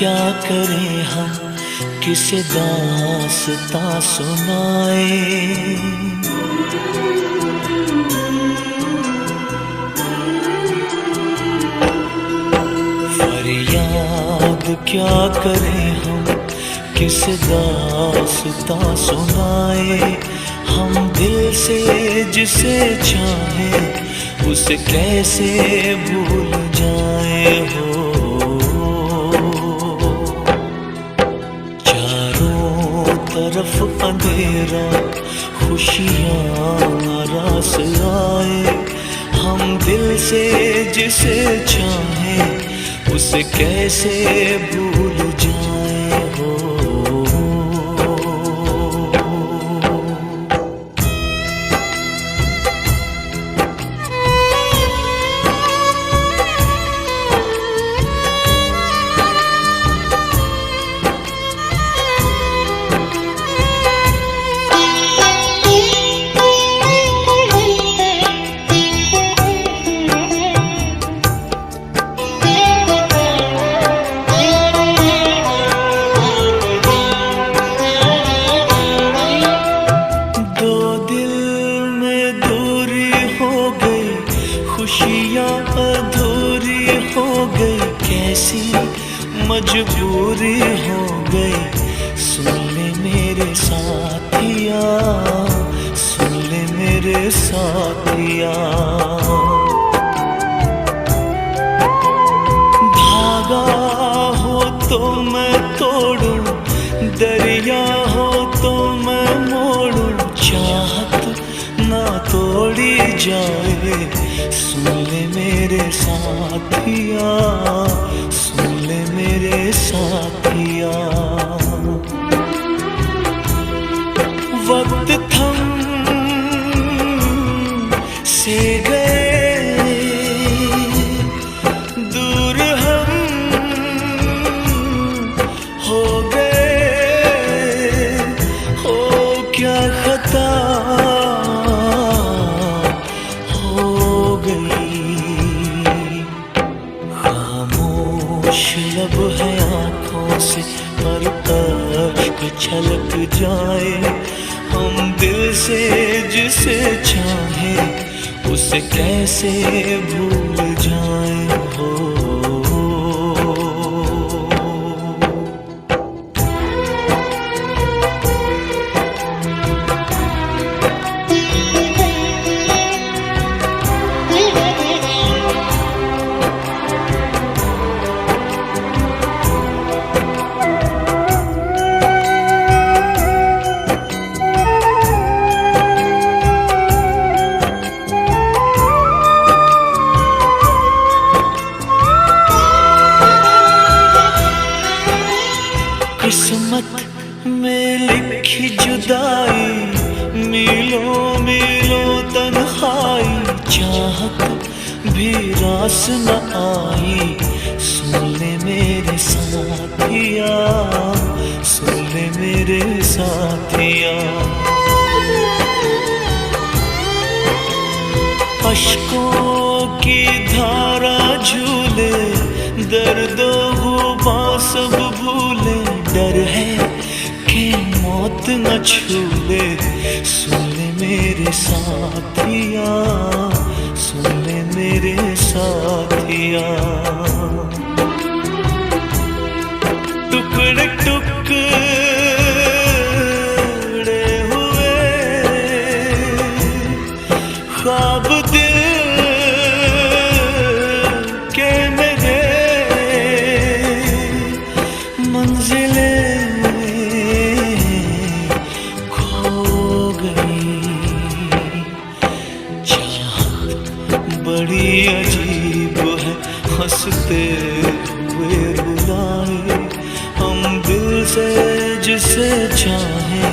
क्या करें हम, किसे दास्तां सुनाए। फरियाद क्या करें हम, किसे दास्तां सुनाए। हम दिल से जिसे चाहे उसे कैसे भूल जाए हो। चारों तरफ अंधेरा, खुशियाँ नाराज आए। हम दिल से जिसे चाहे उसे कैसे भूल जाए हो। खुशियाँ अधूरी हो गई, कैसी मजबूरी हो गई। सुन ले मेरे साथिया, सुन ले मेरे साथिया। धागा हो तो मैं तोड़ूं, दरिया हो तो मैं मोड़ूं। चाहत ना तोड़ी जाए, सुन ले मेरे साथिया, सुन ले मेरे साथिया। वक्त थम से गए, दूर हम हो गए। हो क्या खता लब है आँखों से पर अश्क छलक जाए। हम दिल से जिसे चाहे उसे कैसे भूल जाए हो। किस्मत में लिखी जुदाई, मीलों मीलों तन्हाई। चाहत भी रास न आई, सुन ले मेरे साथिया, सुन ले मेरे साथिया। अश्कों की धारा झूले, दर्दो गुबां सब भूले। डर है कि मौत न छूले, सुन ले मेरे साथिया, सुन ले मेरे साथिया। टुकड़े टुकड़े हुए ख्वाब दिल के मेरे, मंजिलें खो गई। चाहत बड़ी अजीब है, हंसते हुए बुलाए। हम दिल से जिसे चाहे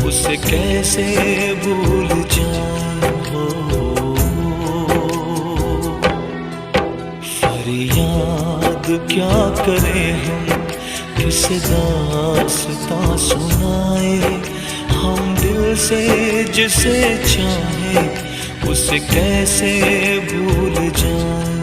उसे कैसे भूल जाए हो। फरियाद क्या करें हम, किसे दास्तां सुनाए। हम दिल से जिसे चाहे उसे कैसे भूल जाए।